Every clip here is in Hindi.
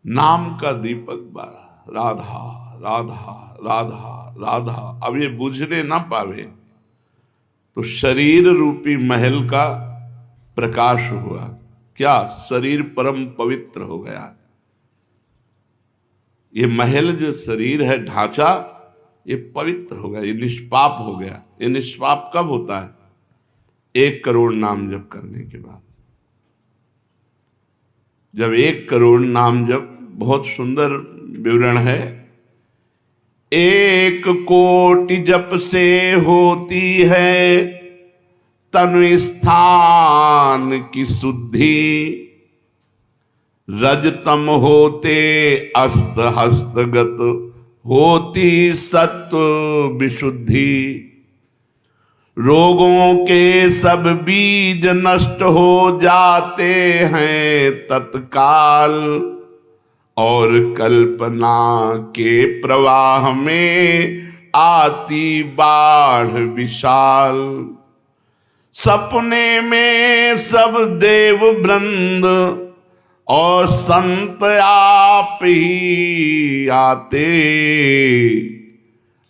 नाम का दीपक बारा, राधा राधा राधा राधा। अब ये बुझने ना पावे तो शरीर रूपी महल का प्रकाश हुआ। क्या? शरीर परम पवित्र हो गया। ये महल जो शरीर है, ढांचा, ये पवित्र हो गया, ये निष्पाप हो गया। ये निष्पाप कब होता है? 1 करोड़ नाम जप करने के बाद। जब 1 करोड़ नाम जप, बहुत सुंदर विवरण है, 1 कोटि जप से होती है तनु स्थान की शुद्धि, रजतम होते अस्त हस्तगत होती सत्व विशुद्धि। रोगों के सब बीज नष्ट हो जाते हैं तत्काल, और कल्पना के प्रवाह में आती बाढ़ विशाल। सपने में सब देव वृंद और संत आप ही आते,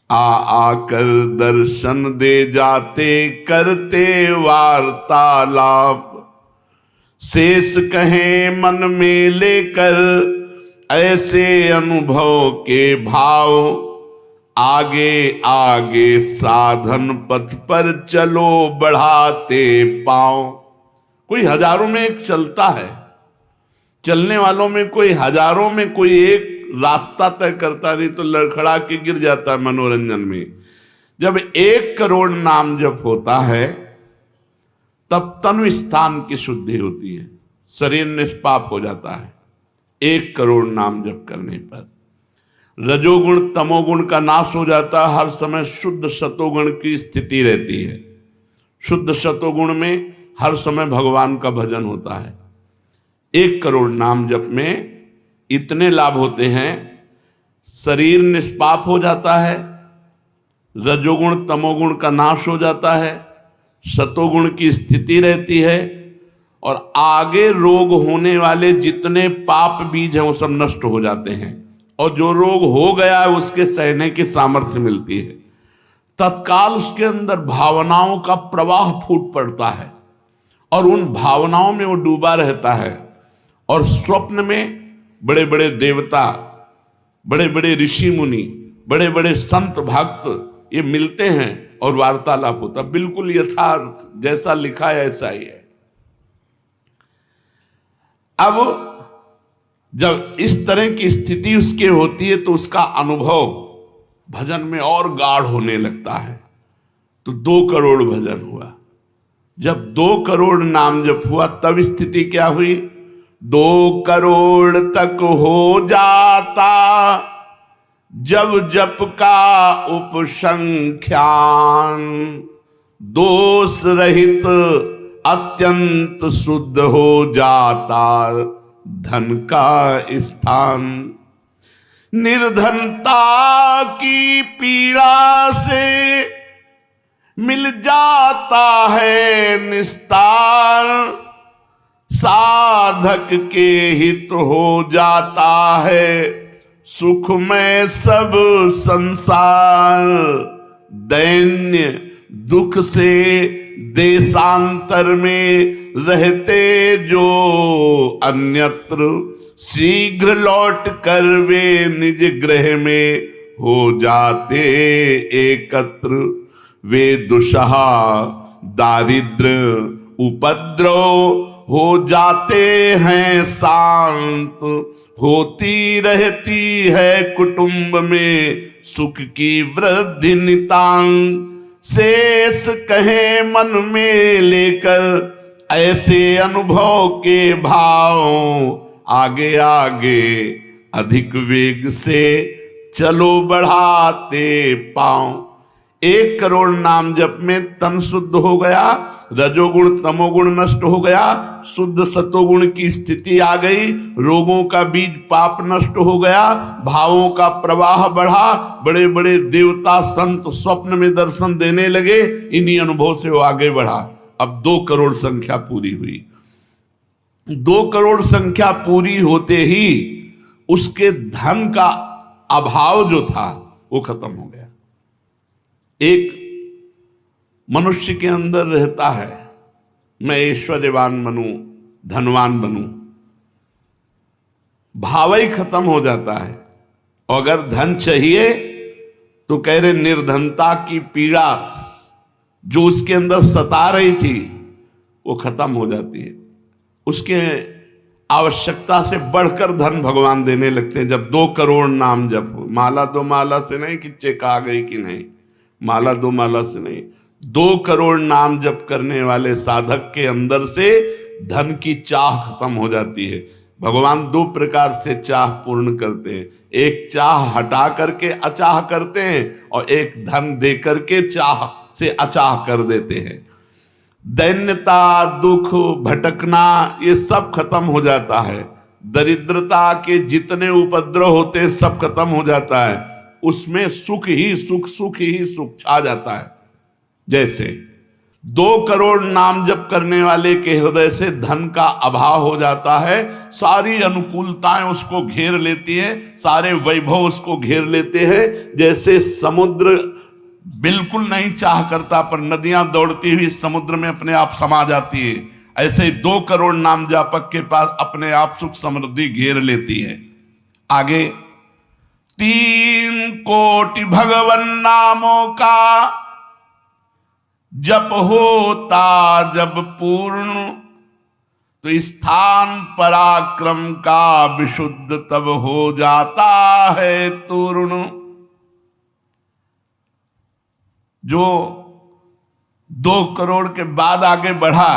आकर दर्शन दे जाते, करते वार्तालाप। शेष कहें मन में लेकर ऐसे अनुभव के भाव, आगे आगे साधन पथ पर चलो बढ़ाते पांव। कोई हजारों में एक चलता है, चलने वालों में कोई हजारों में कोई एक रास्ता तय करता, नहीं तो लड़खड़ा के गिर जाता है मनोरंजन में। जब 1 करोड़ नाम जप होता है तब तनु स्थान की शुद्धि होती है, शरीर निष्पाप हो जाता है 1 करोड़ नाम जप करने पर। रजोगुण तमोगुण का नाश हो जाता है, हर समय शुद्ध सतोगुण की स्थिति रहती है। शुद्ध सतोगुण में हर समय भगवान का भजन होता है। 1 करोड़ नाम जप में इतने लाभ होते हैं, शरीर निष्पाप हो जाता है, रजोगुण तमोगुण का नाश हो जाता है, सतोगुण की स्थिति रहती है, और आगे रोग होने वाले जितने पाप बीज हैं वो सब नष्ट हो जाते हैं, और जो रोग हो गया है उसके सहने की सामर्थ्य मिलती है। तत्काल उसके अंदर भावनाओं का प्रवाह फूट पड़ता है और उन भावनाओं में वो डूबा रहता है, और स्वप्न में बड़े बड़े देवता, बड़े बड़े ऋषि मुनि, बड़े बड़े संत भक्त ये मिलते हैं और वार्तालाप होता। बिल्कुल यथार्थ जैसा लिखा है ऐसा ही है। अब जब इस तरह की स्थिति उसके होती है तो उसका अनुभव भजन में और गाढ़ होने लगता है। तो 2 करोड़ भजन हुआ। जब 2 करोड़ नाम जप हुआ तब स्थिति क्या हुई? 2 करोड़ तक हो जाता जब जप का उपसंख्यान, दोष रहित अत्यंत शुद्ध हो जाता धन का स्थान। निर्धनता की पीड़ा से मिल जाता है निस्तार, साधक के हित हो जाता है सुख में सब संसार। दैन्य दुख से देशांतर में रहते जो अन्यत्र, शीघ्र लौट कर वे निज गृह में हो जाते एकत्र। वे दुषहा दारिद्र उपद्रव हो जाते हैं शांत, होती रहती है कुटुंब में सुख की वृद्धि नितांत। शेष कहे मन में लेकर ऐसे अनुभव के भाव, आगे आगे अधिक वेग से चलो बढ़ाते पांव। 1 करोड़ नाम जप में तन शुद्ध हो गया, रजोगुण तमोगुण नष्ट हो गया, शुद्ध सतोगुण की स्थिति आ गई, रोगों का बीज पाप नष्ट हो गया, भावों का प्रवाह बढ़ा, बड़े बड़े देवता संत स्वप्न में दर्शन देने लगे। इन्हीं अनुभव से वो आगे बढ़ा। अब 2 करोड़ संख्या पूरी हुई। 2 करोड़ संख्या पूरी होते ही उसके धन का अभाव जो था वो खत्म हो गया। एक मनुष्य के अंदर रहता है, मैं ऐश्वर्यवान बनूं, धनवान बनूं, भाव ही खत्म हो जाता है। और अगर धन चाहिए तो कह रहे निर्धनता की पीड़ा जो उसके अंदर सता रही थी वो खत्म हो जाती है। उसके आवश्यकता से बढ़कर धन भगवान देने लगते हैं। जब 2 करोड़ नाम जप, माला 2 माला से नहीं कि चेक आ गई कि नहीं, माला 2 माला से नहीं, 2 करोड़ नाम जप करने वाले साधक के अंदर से धन की चाह खत्म हो जाती है। भगवान 2 प्रकार से चाह पूर्ण करते हैं, एक चाह हटा करके अचाह करते हैं और एक धन दे करके चाह से अचाह कर देते हैं। दैन्यता, दुख, भटकना ये सब खत्म हो जाता है। दरिद्रता के जितने उपद्रव होते हैं सब खत्म हो जाता है। उसमें सुख ही सुख, सुख ही सुख छा जाता है। जैसे 2 करोड़ नाम जप करने वाले के हृदय से धन का अभाव हो जाता है, सारी अनुकूलताएं उसको घेर लेती है, सारे वैभव उसको घेर लेते हैं। जैसे समुद्र बिल्कुल नहीं चाह करता पर नदियां दौड़ती हुई समुद्र में अपने आप समा जाती है, ऐसे ही 2 करोड़ नाम जापक के पास अपने आप सुख समृद्धि घेर लेती है। आगे 3 कोटि भगवन नामों का जप होता जब पूर्ण, तो स्थान पराक्रम का विशुद्ध तब हो जाता है तूर्ण। जो 2 करोड़ के बाद आगे बढ़ा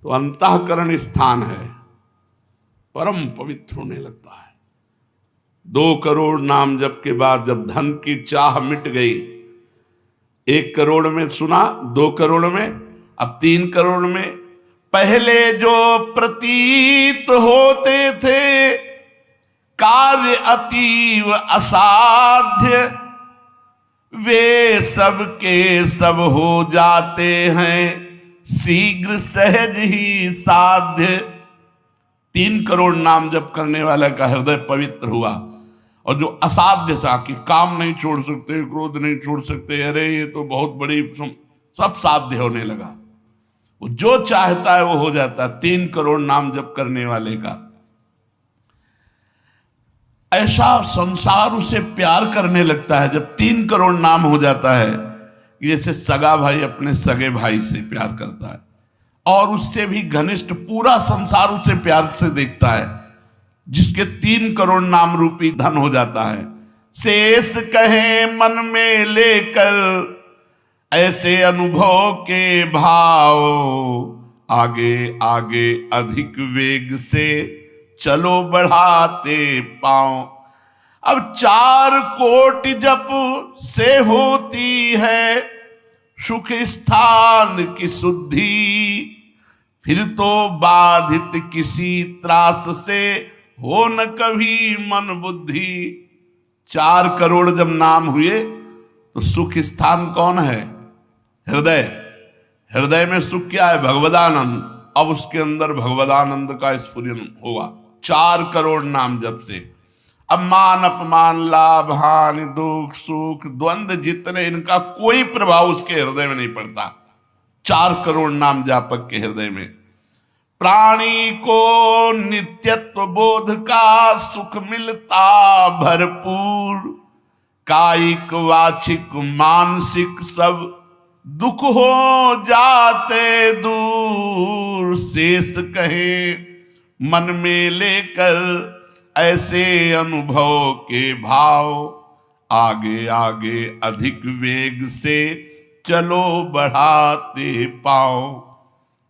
तो अंतःकरण स्थान है, परम पवित्र होने लगता है। 2 करोड़ नाम जप के बाद जब धन की चाह मिट गई, 1 करोड़ में सुना, 2 करोड़ में, अब 3 करोड़ में। पहले जो प्रतीत होते थे कार्य अतीव असाध्य, वे सब के सब हो जाते हैं शीघ्र सहज ही साध्य। 3 करोड़ नाम जप करने वाला का हृदय पवित्र हुआ और जो असाध्य था कि काम नहीं छोड़ सकते, क्रोध नहीं छोड़ सकते, अरे ये तो बहुत बड़ी, सब साध्य होने लगा। वो जो चाहता है वो हो जाता है। 3 करोड़ नाम जप करने वाले का ऐसा संसार उसे प्यार करने लगता है जब 3 करोड़ नाम हो जाता है, जैसे सगा भाई अपने सगे भाई से प्यार करता है और उससे भी घनिष्ठ पूरा संसार उसे प्यार से देखता है, जिसके 3 करोड़ नाम रूपी धन हो जाता है। शेष कहे मन में लेकर ऐसे अनुभव के भाव, आगे आगे अधिक वेग से चलो बढ़ाते पांव। अब 4 कोटि जप से होती है सुख स्थान की शुद्धि, फिर तो बाधित किसी त्रास से हो न कभी मन बुद्धि। 4 करोड़ जब नाम हुए तो सुख स्थान कौन है? हृदय। हृदय में सुख क्या है? भगवदानंद। अब उसके अंदर भगवदानंद का स्फुरन होगा 4 करोड़ नाम जप से। अब मान अपमान, लाभ हानि, दुख सुख, द्वंद्व जितने, इनका कोई प्रभाव उसके हृदय में नहीं पड़ता 4 करोड़ नाम जापक के हृदय में। प्राणी को नित्यत्व बोध का सुख मिलता भरपूर, कायिक वाचिक मानसिक सब दुख हो जाते दूर। शेष कहे मन में लेकर ऐसे अनुभव के भाव, आगे आगे अधिक वेग से चलो बढ़ाते पाओ।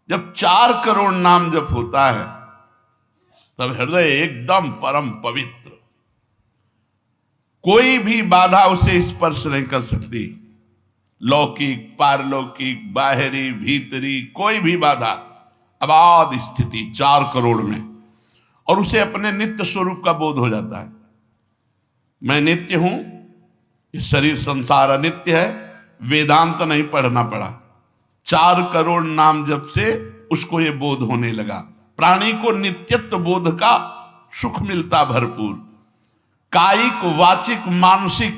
जब 4 करोड़ नाम जप होता है तब हृदय एकदम परम पवित्र, कोई भी बाधा उसे स्पर्श नहीं कर सकती। लौकिक, पारलौकिक, बाहरी, भीतरी, कोई भी बाधा, अबाध स्थिति 4 करोड़ में। और उसे अपने नित्य स्वरूप का बोध हो जाता है। मैं नित्य हूं, ये शरीर संसार अनित्य है, वेदांत नहीं पढ़ना पड़ा। 4 करोड़ नाम जप से उसको ये बोध होने लगा। प्राणी को नित्यत्व बोध का सुख मिलता भरपूर, कायिक वाचिक मानसिक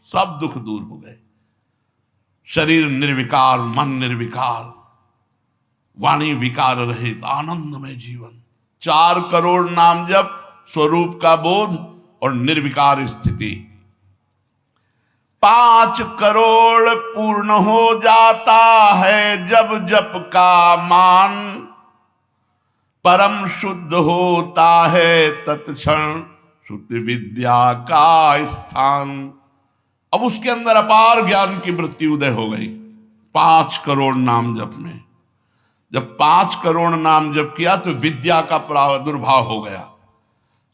सब दुख दूर हो गए। शरीर निर्विकार, मन निर्विकार, वाणी विकार रहित, आनंदमय जीवन। 4 करोड़ नाम जप, स्वरूप का बोध और निर्विकार स्थिति। 5 करोड़ पूर्ण हो जाता है जब जप का मान, परम शुद्ध होता है तत्क्षण शुद्ध विद्या का स्थान। अब उसके अंदर अपार ज्ञान की वृत्ति उदय हो गई 5 करोड़ नाम जप में। जब 5 करोड़ नाम जप किया तो विद्या का प्रादुर्भाव हो गया।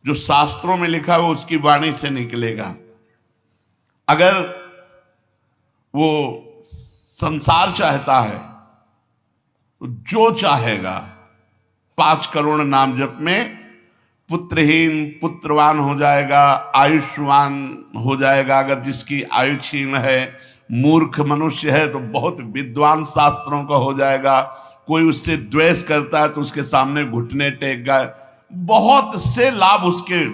जो शास्त्रों में लिखा है वो उसकी वाणी से निकलेगा। अगर वो संसार चाहता है तो जो चाहेगा 5 करोड़ नाम जप में पुत्रहीन पुत्रवान हो जाएगा, आयुष्मान हो जाएगा। अगर जिसकी आयु क्षीण है, मूर्ख मनुष्य है तो बहुत विद्वान शास्त्रों का हो जाएगा। कोई उससे द्वेष करता है तो उसके सामने घुटने टेक गए। बहुत से लाभ उसके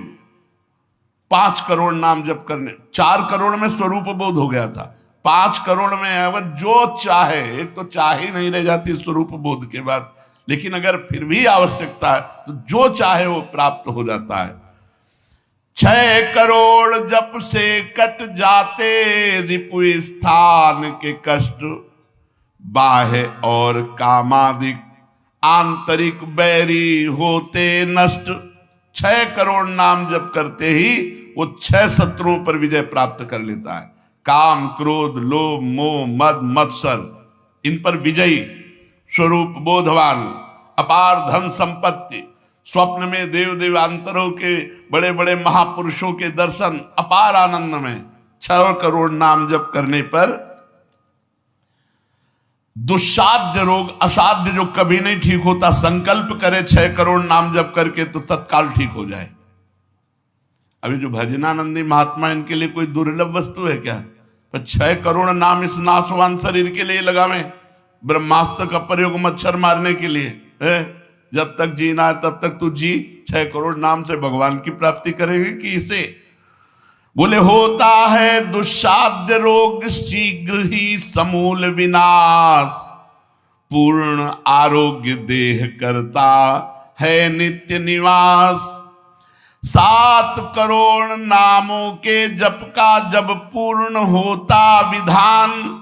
5 करोड़ नाम जप करने। 4 करोड़ में स्वरूप बोध हो गया था, 5 करोड़ में अगर जो चाहे, एक तो चाह ही नहीं रह जाती स्वरूप बोध के बाद, लेकिन अगर फिर भी आवश्यकता है तो जो चाहे वो प्राप्त हो जाता है। 6 करोड़ जप से कट जाते रिपु स्थान के कष्ट, बाह्य और कामादिक आंतरिक बैरी होते नष्ट। 6 करोड़ नाम जप करते ही वो 6 शत्रुओं पर विजय प्राप्त कर लेता है। काम, क्रोध, लोभ, मोह, मद, मत्सर, इन पर विजयी, स्वरूप बोधवान, अपार धन संपत्ति, स्वप्न में देव देवांतरों के बड़े बड़े महापुरुषों के दर्शन, अपार आनंद में। 6 करोड़ नाम जप करने पर दुस्साध्य रोग, असाध्य जो कभी नहीं ठीक होता, संकल्प करे 6 करोड़ नाम जप करके तो तत्काल ठीक हो जाए। अभी जो भजनानंदी महात्मा, इनके लिए कोई दुर्लभ वस्तु है क्या? पर 6 करोड़ नाम इस नाशवान शरीर के लिए लगावे। ब्रह्मास्त्र का प्रयोग मच्छर मारने के लिए है। जब तक जीना है तब तक तू जी, 6 करोड़ नाम से भगवान की प्राप्ति करेगी कि इसे? बोले होता है दुस्साध्य रोग शीघ्र ही समूल विनाश, पूर्ण आरोग्य देह करता है नित्य निवास। 7 करोड़ नामों के जप का जब पूर्ण होता विधान,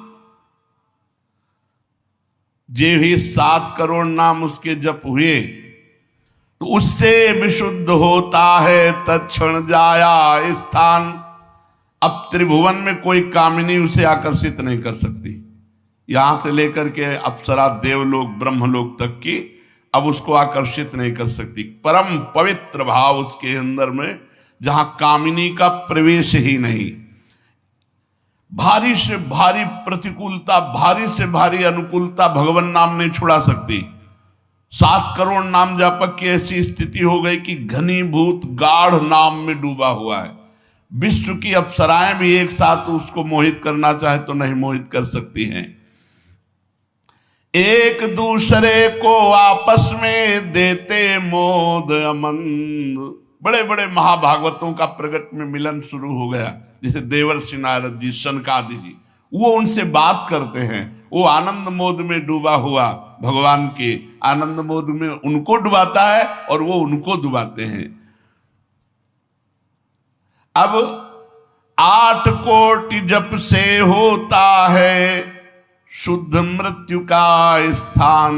जे भी 7 करोड़ नाम उसके जप हुए तो उससे विशुद्ध होता है तत्क्षण जाया स्थान। अब त्रिभुवन में कोई कामिनी उसे आकर्षित नहीं कर सकती। यहां से लेकर के अप्सरा, देवलोक, ब्रह्मलोक तक की अब उसको आकर्षित नहीं कर सकती। परम पवित्र भाव उसके अंदर में, जहां कामिनी का प्रवेश ही नहीं। भारी से भारी प्रतिकूलता, भारी से भारी अनुकूलता भगवान नाम नहीं छुड़ा सकती। 7 करोड़ नाम जापक की ऐसी स्थिति हो गई कि घनीभूत गाढ़ नाम में डूबा हुआ है। विश्व की अप्सराएं भी एक साथ उसको मोहित करना चाहे तो नहीं मोहित कर सकती हैं। एक दूसरे को आपस में देते मोद अमंद। बड़े बड़े महाभागवतों का प्रगट में मिलन शुरू हो गया, जैसे देवर्षि नारद जी, सनकादि जी, वो उनसे बात करते हैं। वो आनंद मोद में डूबा हुआ भगवान के आनंद मोद में उनको डुबाता है और वो उनको डुबाते हैं। अब 8 कोटि जप से होता है शुद्ध मृत्यु का स्थान,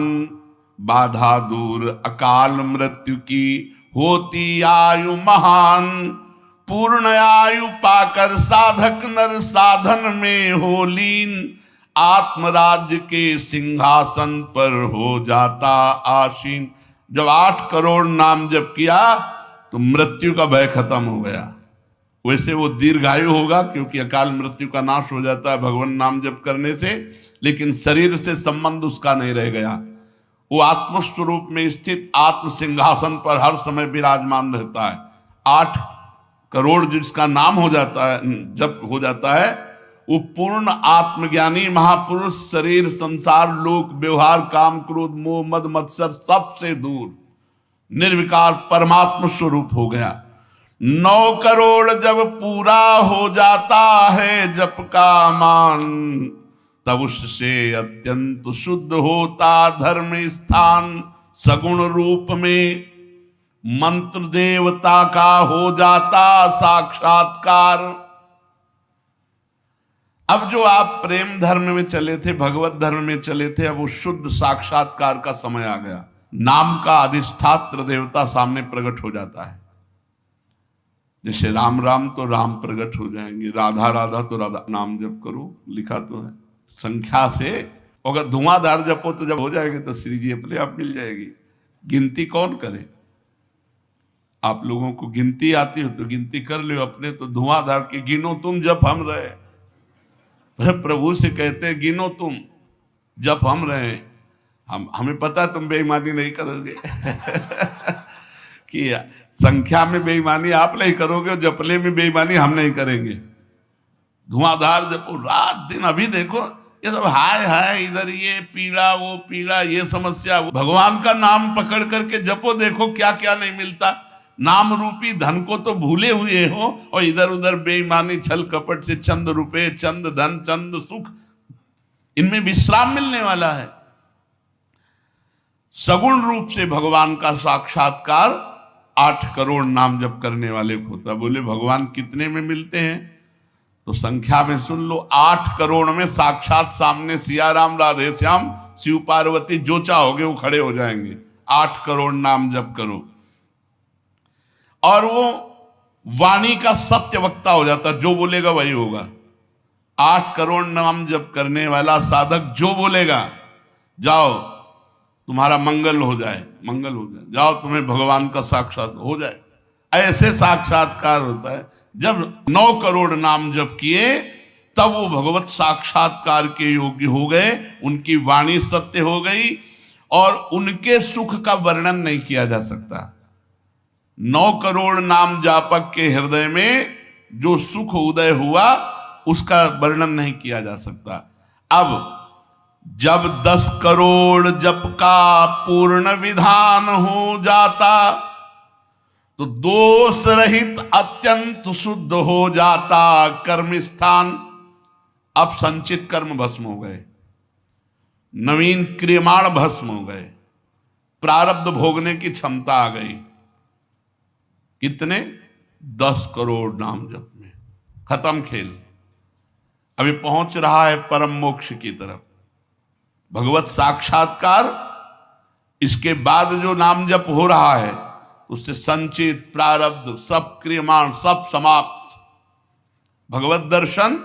बाधा दूर अकाल मृत्यु की होती आयु महान। पूर्ण आयु पाकर साधक नर साधन में हो लीन, आत्मराज्य के सिंहासन पर हो जाता आसीन। जब 8 करोड़ नाम जप किया तो मृत्यु का भय खत्म हो गया। वैसे वो दीर्घायु होगा क्योंकि अकाल मृत्यु का नाश हो जाता है भगवान नाम जप करने से, लेकिन शरीर से संबंध उसका नहीं रह गया। वो आत्मस्वरूप में स्थित आत्म सिंहासन पर हर समय विराजमान रहता है। 8 करोड़ जिसका नाम हो जाता है, जप हो जाता है, वो पूर्ण आत्मज्ञानी महापुरुष, शरीर, संसार, लोक, व्यवहार, काम, क्रोध, मोह, मद, मत्सर सबसे दूर, निर्विकार परमात्म स्वरूप हो गया। 9 करोड़ जब पूरा हो जाता है जप का मान, तब उससे अत्यंत शुद्ध होता धर्म स्थान। सगुण रूप में मंत्र देवता का हो जाता साक्षात्कार। अब जो आप प्रेम धर्म में चले थे, भगवत धर्म में चले थे, अब वो शुद्ध साक्षात्कार का समय आ गया। नाम का अधिष्ठात्र देवता सामने प्रकट हो जाता है। जैसे राम राम तो राम प्रकट हो जाएंगे, राधा राधा तो राधा। नाम जप करो, लिखा तो है संख्या से। अगर धुआंधार जपो तो जब हो जाएंगे तो श्री जी अपने आप मिल जाएगी। गिनती कौन करे? आप लोगों को गिनती आती हो तो गिनती कर लो, अपने तो धुआंधार की गिनो तुम जप हम रहे। प्रभु से कहते हैं गिनो तुम जप हम रहे। हमें पता तुम बेईमानी नहीं करोगे कि संख्या में बेईमानी आप नहीं करोगे और जपले में बेईमानी हम नहीं करेंगे। धुआंधार जपो रात दिन। अभी देखो ये सब हाय हाय, इधर ये पीड़ा वो पीड़ा, ये समस्या। भगवान का नाम पकड़ करके जपो, देखो क्या क्या नहीं मिलता। नाम रूपी धन को तो भूले हुए हो और इधर उधर बेईमानी छल कपट से चंद रुपए, चंद धन, चंद सुख, इनमें विश्राम मिलने वाला है। सगुण रूप से भगवान का साक्षात्कार 8 करोड़ नाम जप करने वाले को होता। बोले भगवान कितने में मिलते हैं? तो संख्या में सुन लो, 8 करोड़ में साक्षात सामने सिया राम, राधे श्याम, शिव पार्वती, जो चाहोगे वो खड़े हो जाएंगे। 8 करोड़ नाम जप करो और वो वाणी का सत्य वक्ता हो जाता, जो बोलेगा वही होगा। 8 करोड़ नाम जप करने वाला साधक जो बोलेगा, जाओ तुम्हारा मंगल हो जाए, मंगल हो जाए, जाओ तुम्हें भगवान का साक्षात हो जाए। ऐसे साक्षात्कार होता है। जब 9 करोड़ नाम जप किए तब वो भगवत साक्षात्कार के योग्य हो गए, उनकी वाणी सत्य हो गई और उनके सुख का वर्णन नहीं किया जा सकता। 9 करोड़ नाम जापक के हृदय में जो सुख उदय हुआ उसका वर्णन नहीं किया जा सकता। अब जब 10 करोड़ जप का पूर्ण विधान हो जाता तो दोष रहित अत्यंत शुद्ध हो जाता कर्म स्थान। अब संचित कर्म भस्म हो गए, नवीन क्रियमाण भस्म हो गए, प्रारब्ध भोगने की क्षमता आ गई। कितने? 10 करोड़ नाम जप में खत्म खेल। अभी पहुंच रहा है परम मोक्ष की तरफ, भगवत साक्षात्कार। इसके बाद जो नाम जप हो रहा है उससे संचित प्रारब्ध सब क्रियमाण सब समाप्त। भगवत दर्शन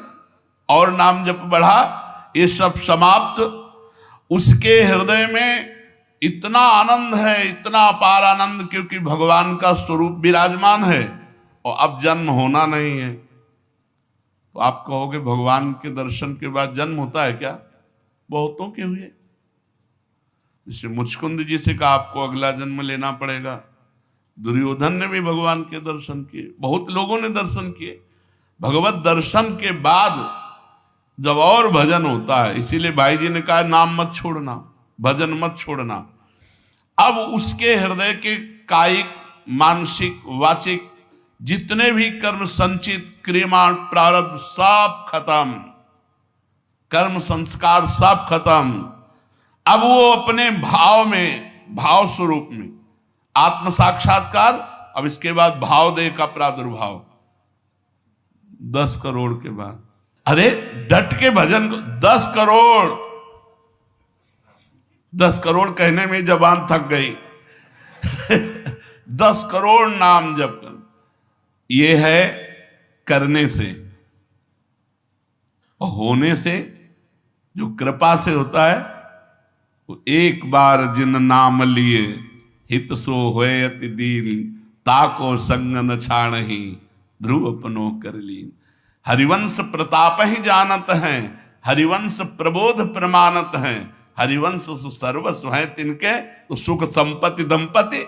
और नाम जप बढ़ा, ये सब समाप्त। उसके हृदय में इतना आनंद है, इतना अपार आनंद, क्योंकि भगवान का स्वरूप विराजमान है और अब जन्म होना नहीं है। तो आप कहोगे भगवान के दर्शन के बाद जन्म होता है क्या? बहुतों के हुए। जैसे मुचकुंद जी से कहा आपको अगला जन्म लेना पड़ेगा। दुर्योधन ने भी भगवान के दर्शन किए, बहुत लोगों ने दर्शन किए। भगवत दर्शन के बाद जब और भजन होता है, इसीलिए भाई जी ने कहा नाम मत छोड़ना, भजन मत छोड़ना। अब उसके हृदय के कायिक, मानसिक, वाचिक जितने भी कर्म संचित क्रियमाण प्रारब्ध सब खत्म, कर्म संस्कार सब खत्म। अब वो अपने भाव में, भाव स्वरूप में आत्म साक्षात्कार। अब इसके बाद भाव देह का प्रादुर्भाव 10 करोड़ के बाद। अरे डट के भजन को 10 करोड़, 10 करोड़ कहने में जबान थक गई 10 करोड़ नाम जप कर, ये है करने से। और होने से, जो कृपा से होता है, वो एक बार जिन नाम लिए हित सो होए अति दीन, ताको संग न छाणहि ध्रुव अपनो कर लीन। हरिवंश प्रताप ही जानत हैं, हरिवंश प्रबोध प्रमाणत हैं, हरिवंश सर्वस्व है तिनके, तो सुख संपत्ति दंपति।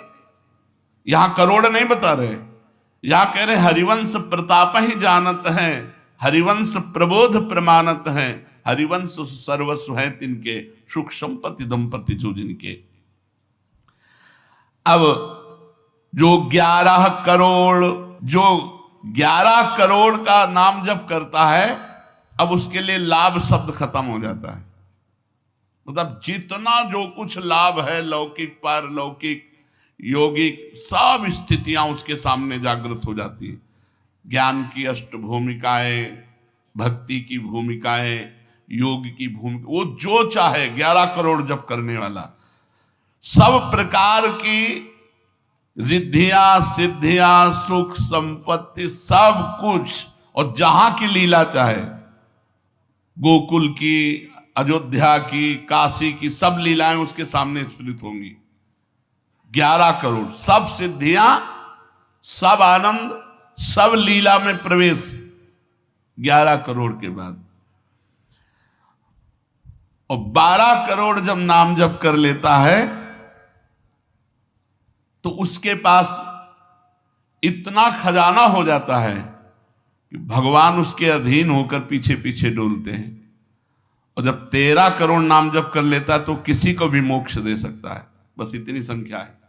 यहां करोड़ नहीं बता रहे, यहां कह रहे हरिवंश प्रताप ही जानत हैं, हरिवंश प्रबोध प्रमाणत हैं, हरिवंश सर्वस्व है तिनके, सुख संपत्ति दंपति जो जिनके। अब जो 11 करोड़, जो 11 करोड़ का नाम जप करता है, अब उसके लिए लाभ शब्द खत्म हो जाता है। मतलब जितना जो कुछ लाभ है, लौकिक पारलौकिक योगिक, सब स्थितियां उसके सामने जागृत हो जाती है। ज्ञान की अष्ट भूमिकाएं, भक्ति की भूमिकाएं, योग की भूमिका, वो जो चाहे 11 करोड़ जप करने वाला, सब प्रकार की रिद्धियां सिद्धियां सुख संपत्ति सब कुछ, और जहां की लीला चाहे, गोकुल की, अयोध्या की, काशी की, सब लीलाएं उसके सामने स्फुरित होंगी। 11 करोड़, सब सिद्धियां, सब आनंद, सब लीला में प्रवेश 11 करोड़ के बाद। और 12 करोड़ जब नाम जप कर लेता है तो उसके पास इतना खजाना हो जाता है कि भगवान उसके अधीन होकर पीछे पीछे डोलते हैं। और जब 13 करोड़ नाम जप कर लेता है तो किसी को भी मोक्ष दे सकता है। बस इतनी संख्या है।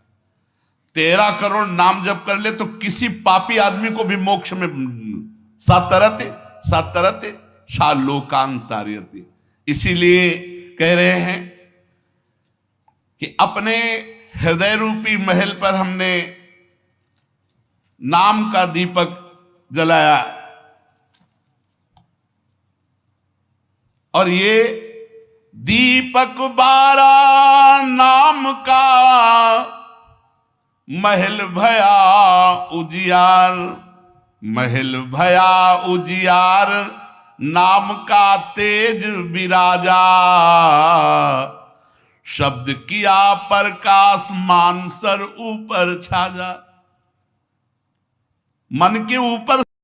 13 करोड़ नाम जप कर ले तो किसी पापी आदमी को भी मोक्ष में सातरते सातरते शालोकांतार्यते। इसीलिए कह रहे हैं कि अपने हृदय रूपी महल पर हमने नाम का दीपक जलाया, और ये दीपक 12 नाम का महल भया उजियार, महल भया उजियार, नाम का तेज विराजा, शब्द किया प्रकाश मानसर ऊपर छाजा। मन के ऊपर